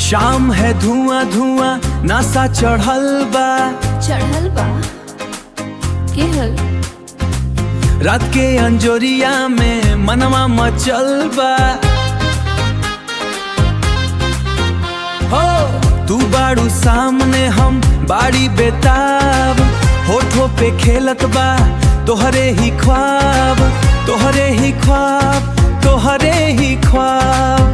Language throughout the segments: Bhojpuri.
शाम है धुआं धुआं नासा चढ़ल बा के हल रात के अंजोरिया में मनवा मचल बा। हो तू बाड़ू सामने हम बाड़ी बेताब, होठों पे खेलत बा तोहरे ही ख्वाब, तोहरे ही ख्वाब, तोहरे ही ख्वाब।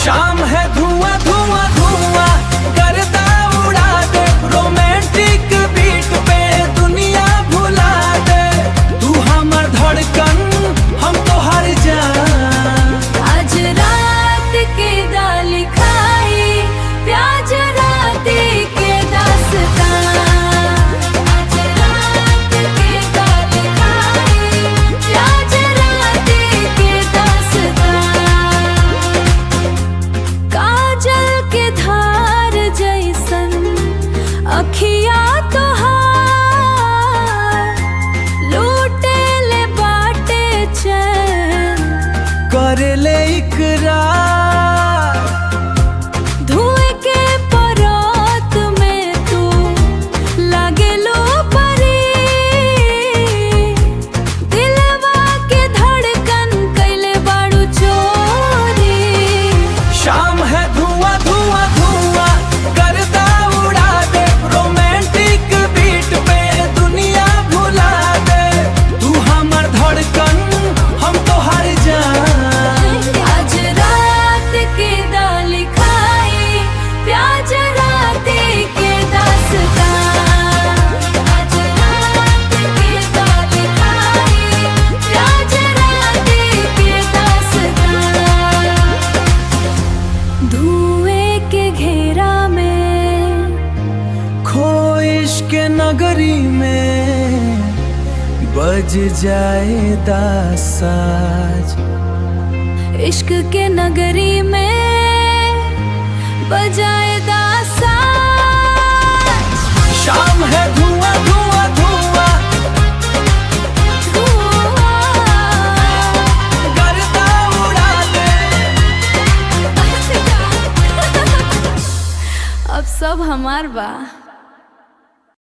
शाम है धुआं धुआं धुआं करता उड़ा दे, रोमांटिक बीट पे दुनिया भुला दे। तू हमर धड़कन हम तोहर जान। आज रात के दाल खाई प्याज रात के दास्तां। आज रात के दाल खाई प्याज रात के दास्तां। काजल के धार जैसन अखिया तोहार, लूटे ले बाटे चैन करे ले इकरार। धुएं के परात में तू लागे लो परी, दिलवा के धड़कन कैले बाड़ू चोरी। शाम है धुआं धुआं धुआं करता उड़ा दे, रोमांटिक बीट पे दुनिया भुला दे। तू हमर धड़कन हम तोहर जान। आज रात के दाल खाई प्याज रात के दास्तां। आज रात के दाल खाई प्याज रात के दास्तां। धुएं के घेरा में खो इश्क नगरी में बज जाए दासाज। इश्क के नगरी में बजाए दासाज। शाम है धुआं धुआं धुआं करता उड़ा दे। अब सब हमार बा।